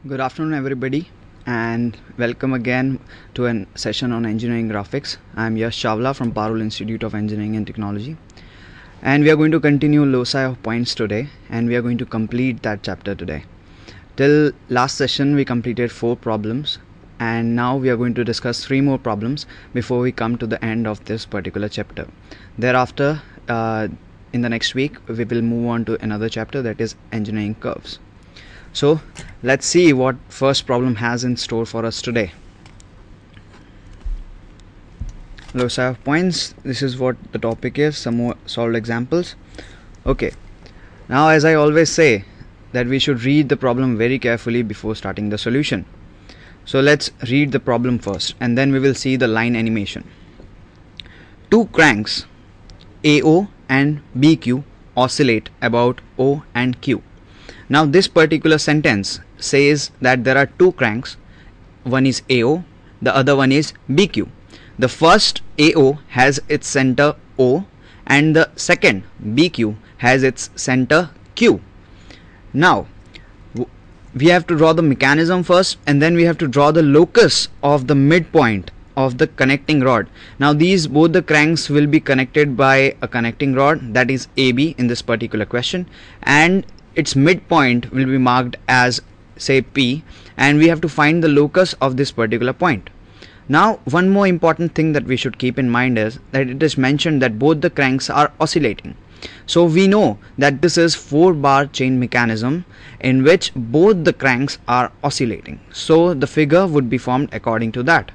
Good afternoon, everybody, and welcome again to a session on engineering graphics. I am Yash Chawla from Parul Institute of Engineering and Technology, and we are going to continue loci of points today, and we are going to complete that chapter today. Till last session, we completed 4 problems, and now we are going to discuss 3 more problems before we come to the end of this particular chapter. Thereafter, in the next week, we will move on to another chapter, that is engineering curves. So let's see what first problem has in store for us today. Loci of points, this is what the topic is, some more solved examples. Okay, now as I always say that we should read the problem very carefully before starting the solution. So let's read the problem first and then we will see the line animation. 2 cranks AO and BQ oscillate about O and Q. Now this particular sentence says that there are 2 cranks, one is AO, the other one is BQ. The first AO has its center O and the second BQ has its center Q. Now we have to draw the mechanism first and then we have to draw the locus of the midpoint of the connecting rod. Now both the cranks will be connected by a connecting rod, that is AB in this particular question, and its midpoint will be marked as say P, and we have to find the locus of this particular point. Now one more important thing that we should keep in mind is that it is mentioned that both the cranks are oscillating. So we know that this is 4-bar chain mechanism in which both the cranks are oscillating. So the figure would be formed according to that.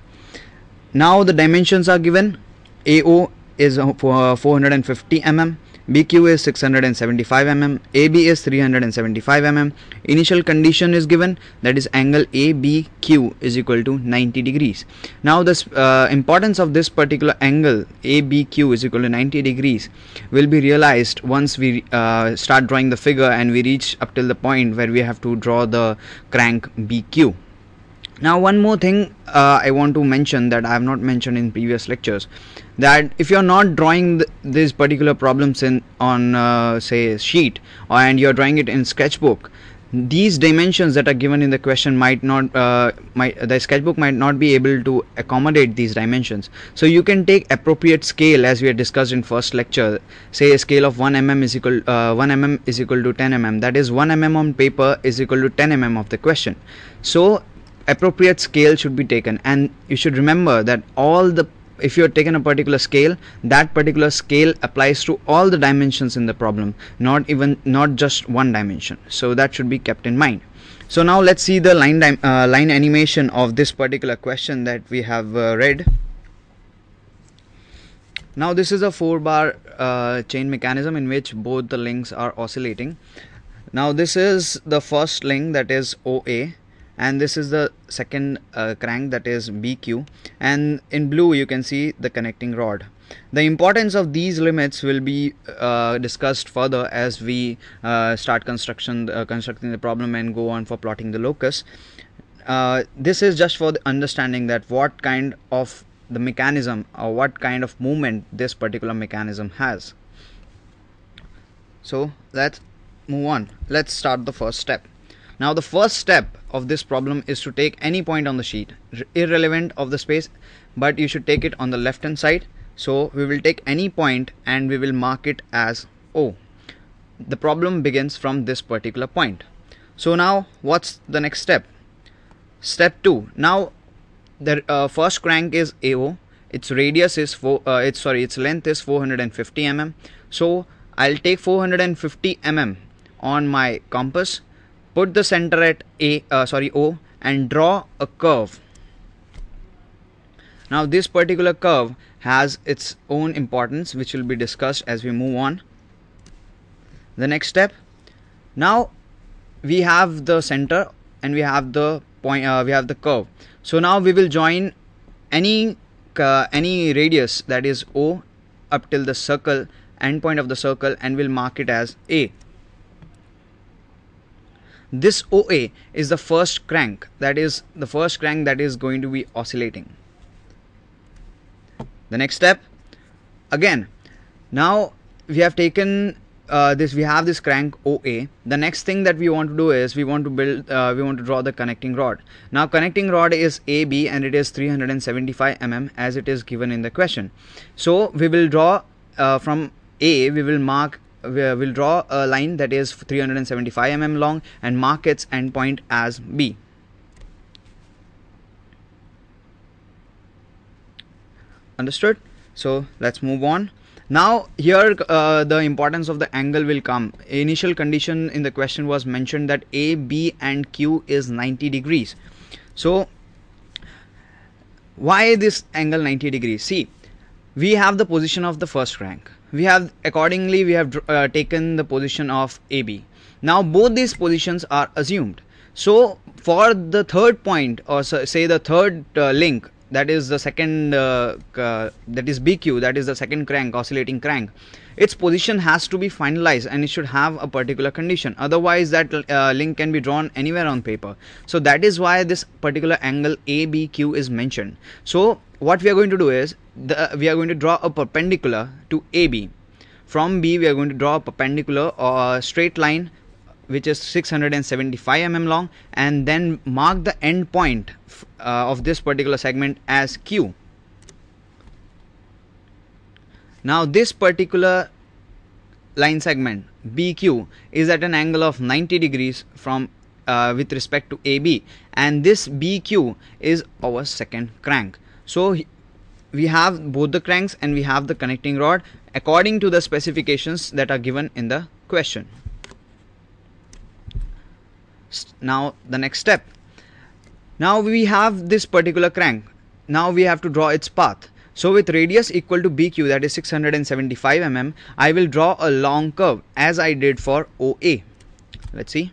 Now the dimensions are given. AO is 450 mm, BQ is 675 mm, AB is 375 mm. Initial condition is given, that is angle ABQ is equal to 90 degrees. Now this importance of this particular angle ABQ is equal to 90 degrees will be realized once we start drawing the figure and we reach up till the point where we have to draw the crank BQ. Now one more thing I want to mention that I have not mentioned in previous lectures, that if you are not drawing these particular problems on say a sheet and you are drawing it in sketchbook, these dimensions that are given in the question the sketchbook might not be able to accommodate these dimensions. So you can take appropriate scale, as we had discussed in first lecture. Say a scale of 1 mm is equal 1 mm is equal to 10 mm, that is 1 mm on paper is equal to 10 mm of the question. So appropriate scale should be taken, and you should remember that if you are taken a particular scale, that particular scale applies to all the dimensions in the problem, not just one dimension. So that should be kept in mind. So now let's see the line animation of this particular question that we have read. Now this is a 4-bar chain mechanism in which both the links are oscillating. Now this is the first link, that is OA, and this is the second crank, that is BQ, and in blue you can see the connecting rod. The importance of these limits will be discussed further as we start constructing the problem and go on for plotting the locus. This is just for the understanding that what kind of the mechanism or what kind of movement this particular mechanism has. So let's move on. Let's start the first step. Now the first step of this problem is to take any point on the sheet, irrelevant of the space, but you should take it on the left hand side. So we will take any point and we will mark it as O. The problem begins from this particular point. So now what's the next step? Step 2. Now the first crank is AO, its radius is its length is 450 mm. So I'll take 450 mm on my compass, put the center at O, and draw a curve. Now this particular curve has its own importance, which will be discussed as we move on. The next step. Now we have the center and we have the point. We have the curve. So now we will join any radius, that is O, up till the circle, end point of the circle, and we'll mark it as A. This OA is the first crank, that is the first crank that is going to be oscillating. The next step, again, now we have taken we have this crank OA. The next thing that we want to do is we want to draw the connecting rod. Now connecting rod is AB and it is 375 mm as it is given in the question. So we will draw from A, we'll draw a line that is 375 mm long and mark its endpoint as B. Understood? So let's move on. Now here the importance of the angle will come. Initial condition in the question was mentioned that A, B and Q is 90 degrees. So why this angle 90 degrees? See, we have the position of the first crank. We have taken the position of AB. Now both these positions are assumed. So for the third point, or say the third link, that is the second that is BQ, that is the second crank, oscillating crank, its position has to be finalized and it should have a particular condition, otherwise that link can be drawn anywhere on paper. So that is why this particular angle ABQ is mentioned. So what we are going to do is we are going to draw a perpendicular to AB. From B we are going to draw a perpendicular or a straight line which is 675 mm long, and then mark the end point of this particular segment as Q. Now this particular line segment BQ is at an angle of 90 degrees from with respect to AB, and this BQ is our second crank. So we have both the cranks and we have the connecting rod according to the specifications that are given in the question. Now the next step. Now we have this particular crank. Now we have to draw its path. So with radius equal to BQ, that is 675 mm, I will draw a long curve as I did for OA. Let's see.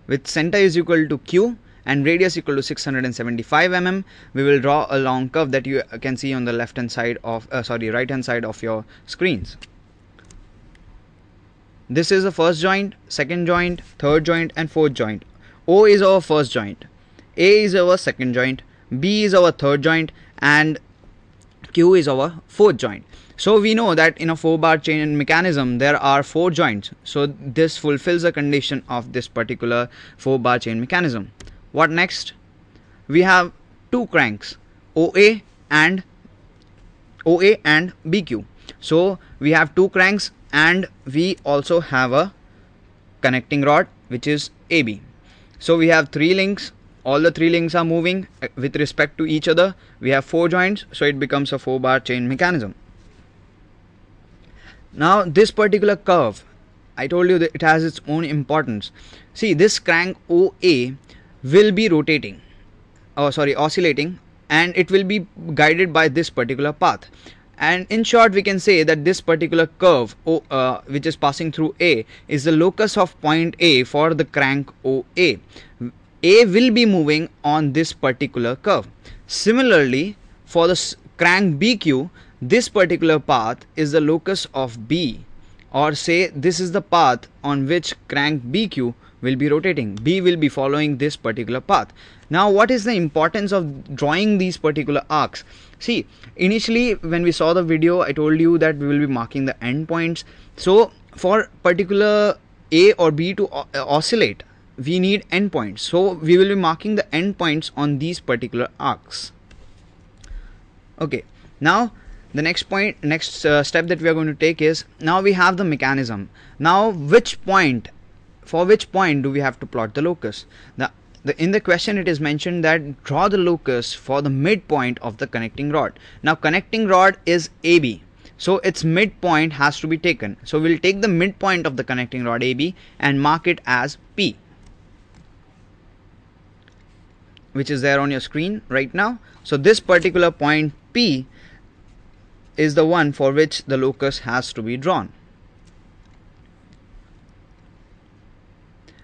With center is equal to Q and radius equal to 675 mm, we will draw a long curve that you can see on the left hand side of right hand side of your screens. This is the first joint, second joint, third joint and fourth joint. O is our first joint, A is our second joint, B is our third joint and Q is our fourth joint. So we know that in a 4-bar chain mechanism there are 4 joints. So this fulfills the condition of this particular 4-bar chain mechanism. What next? We have 2 cranks, OA and BQ. So we have 2 cranks and we also have a connecting rod which is AB. So we have 3 links, all the 3 links are moving with respect to each other. We have 4 joints, so it becomes a 4-bar chain mechanism. Now this particular curve, I told you that it has its own importance. See, this crank OA will be oscillating, and it will be guided by this particular path. And in short, we can say that this particular curve which is passing through A is the locus of point A for the crank OA. A will be moving on this particular curve. Similarly, for the crank BQ, this particular path is the locus of B, or say this is the path on which crank BQ will be rotating. B will be following this particular path. Now what is the importance of drawing these particular arcs? See, initially when we saw the video, I told you that we will be marking the endpoints. So for particular A or B to oscillate, we need endpoints. So we will be marking the endpoints on these particular arcs. Okay, now the next step that we are going to take is, now we have the mechanism. Now for which point do we have to plot the locus? In the question it is mentioned that draw the locus for the midpoint of the connecting rod. Now connecting rod is AB, so its midpoint has to be taken. So we'll take the midpoint of the connecting rod AB and mark it as P, which is there on your screen right now. So this particular point P is the one for which the locus has to be drawn.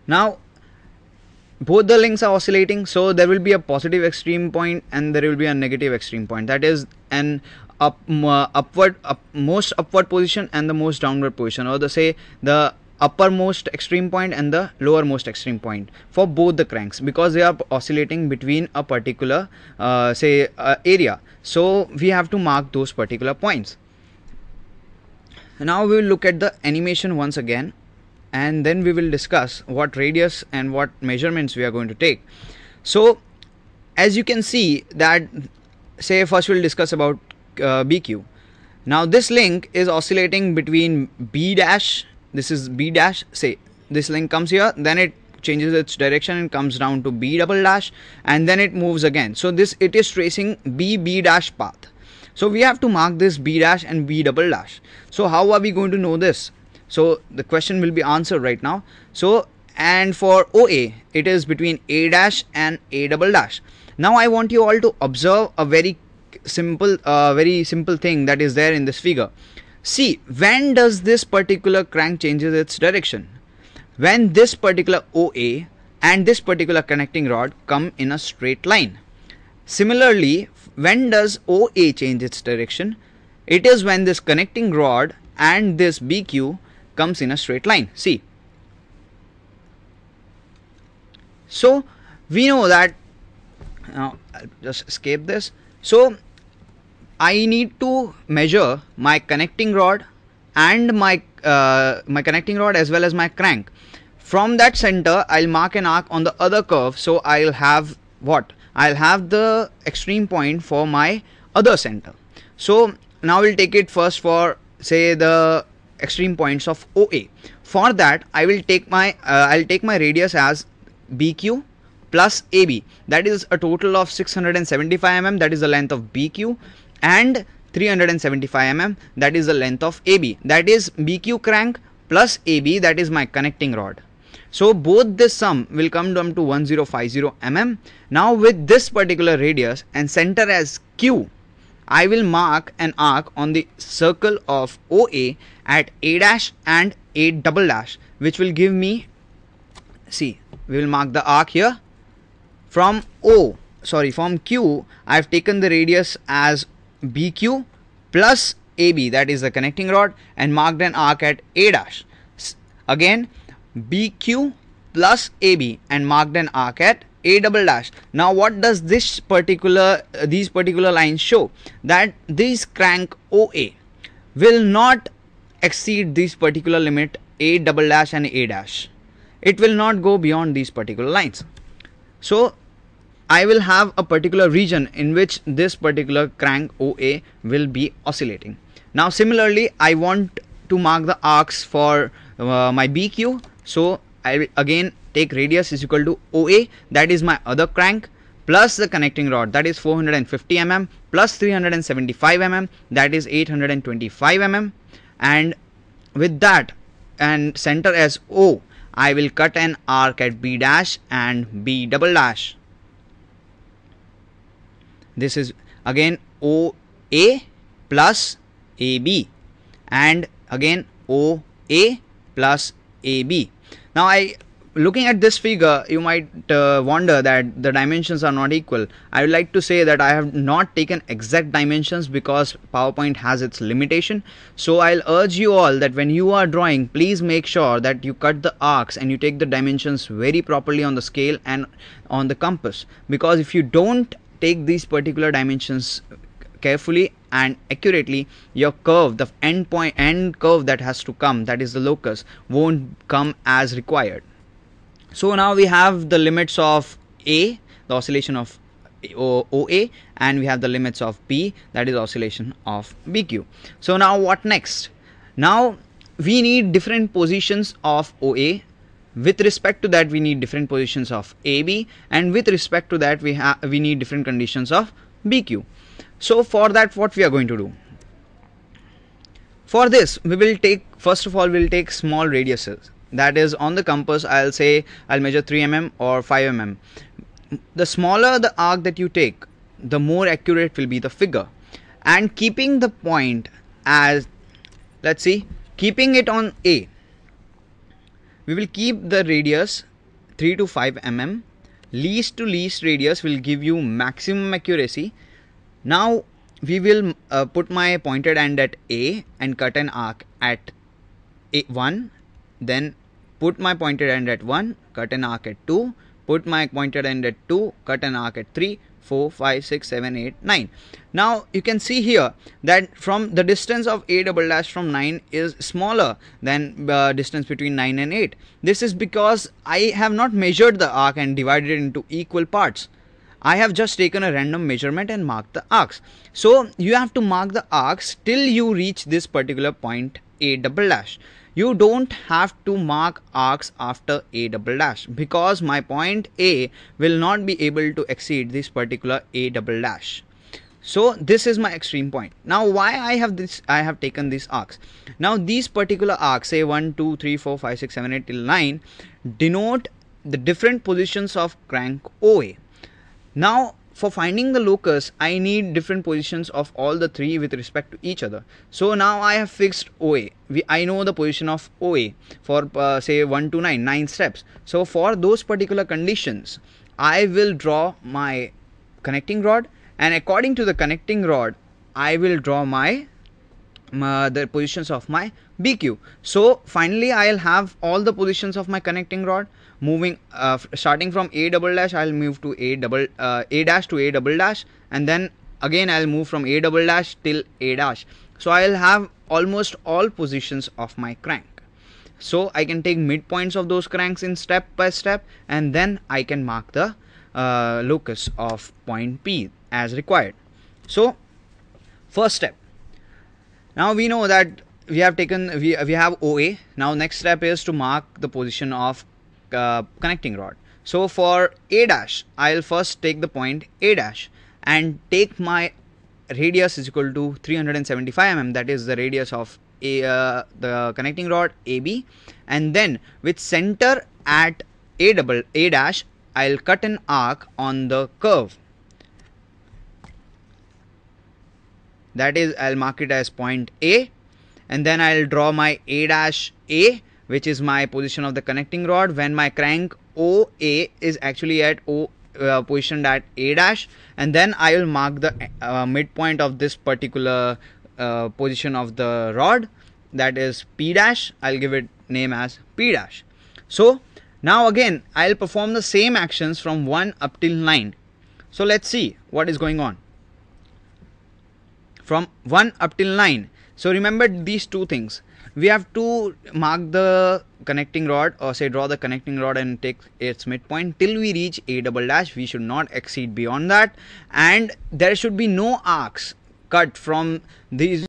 Now both the links are oscillating, so there will be a positive extreme point and there will be a negative extreme point. That is an most upward position and the most downward position, or the uppermost extreme point and the lowermost extreme point for both the cranks, because they are oscillating between a particular area. So we have to mark those particular points. Now we will look at the animation once again, and then we will discuss what radius and what measurements we are going to take. So as you can see that, say first we'll discuss about BQ. Now this link is oscillating between B dash, this is B dash, say this link comes here, then it changes its direction and comes down to B double dash, and then it moves again. So this, it is tracing B dash path. So we have to mark this B dash and B double dash. So how are we going to know this? So the question will be answered right now. So, and for OA, it is between A dash and A double dash. Now I want you all to observe a very simple thing that is there in this figure. See, when does this particular crank changes its direction? When this particular OA and this particular connecting rod come in a straight line. Similarly, when does OA change its direction? It is when this connecting rod and this BQ comes in a straight line. See, so we know that, now I'll just escape this. So I need to measure my connecting rod and my connecting rod as well as my crank. From that center I'll mark an arc on the other curve, so I'll have what? I'll have the extreme point for my other center. So now we'll take it first for, say, the extreme points of OA. For that I will take my I'll take my radius as BQ plus AB, that is a total of 675 mm, that is the length of BQ, and 375 mm, that is the length of AB, that is BQ crank plus AB, that is my connecting rod. So both this sum will come down to 1050 mm. Now with this particular radius and center as Q, I will mark an arc on the circle of OA at A dash and A double dash, which will give me, see, we will mark the arc here. From Q, I have taken the radius as BQ plus AB, that is the connecting rod, and marked an arc at A dash. Again BQ plus AB and marked an arc at A double dash. Now what does this particular these particular lines show? That this crank OA will not exceed this particular limit A double dash and A dash. It will not go beyond these particular lines. So I will have a particular region in which this particular crank OA will be oscillating. Now similarly, I want to mark the arcs for my BQ. So I will again take radius is equal to OA, that is my other crank, plus the connecting rod, that is 450 mm, plus 375 mm, that is 825 mm, and with that and center as O, I will cut an arc at B dash and B double dash. This is again OA plus AB and again OA plus AB. Now looking at this figure, you might wonder that the dimensions are not equal. I would like to say that I have not taken exact dimensions because PowerPoint has its limitation. So I'll urge you all that when you are drawing, please make sure that you cut the arcs and you take the dimensions very properly on the scale and on the compass, because if you don't take these particular dimensions carefully and accurately, your curve, the end curve that has to come, that is the locus, won't come as required. So now we have the limits of A, the oscillation of OA, and we have the limits of B, that is oscillation of BQ. So now what next? Now we need different positions of OA. With respect to that, we need different positions of AB, and with respect to that, we need different conditions of BQ. So for that, what we are going to do? For this, we will take, first of all, we'll take small radiuses. That is, on the compass, I'll say I'll measure 3 mm or 5 mm. The smaller the arc that you take, the more accurate will be the figure. And keeping the point as, let's see, keeping it on A, we will keep the radius 3 to 5 mm. Least to least radius will give you maximum accuracy. Now we will put my pointed end at A and cut an arc at A1, then put my pointed end at 1, cut an arc at 2, put my pointed end at 2, cut an arc at 3, 4, 5, 6, 7, 8, 9. Now you can see here that from the distance of A double dash from 9 is smaller than distance between 9 and 8. This is because I have not measured the arc and divided it into equal parts. I have just taken a random measurement and marked the arcs. So you have to mark the arcs till you reach this particular point A double dash. You don't have to mark arcs after A double dash because my point A will not be able to exceed this particular A double dash. So this is my extreme point. Now why I have taken these arcs. Now these particular arcs, say 1, 2, 3, 4, 5, 6, 7, 8 till 9, denote the different positions of crank OA. Now for finding the locus, I need different positions of all the three with respect to each other. So now I have fixed OA. I know the position of OA for say 1 to 9, 9 steps. So for those particular conditions, I will draw my connecting rod, and according to the connecting rod, I will draw my the positions of my BQ. So finally I'll have all the positions of my connecting rod moving starting from A double dash. I'll move to A dash to A double dash, and then again I'll move from A double dash till A dash. So I'll have almost all positions of my crank. So I can take midpoints of those cranks in step by step, and then I can mark the locus of point P as required. So first step. Now we know that we have OA. Now next step is to mark the position of connecting rod. So for A dash, I'll first take the point A dash and take my radius is equal to 375 mm. That is the radius of the connecting rod AB, and then with center at A dash, I'll cut an arc on the curve. That is, I'll mark it as point A, and then I'll draw my A dash A, which is my position of the connecting rod when my crank OA is actually at positioned at A dash, and then I will mark the midpoint of this particular position of the rod, that is P dash. I'll give it name as P dash. So now again I'll perform the same actions from 1 up till 9. So let's see what is going on from 1 up till 9. So remember these two things. We have to mark the connecting rod, or say draw the connecting rod and take its midpoint till we reach A double dash. We should not exceed beyond that, and there should be no arcs cut from these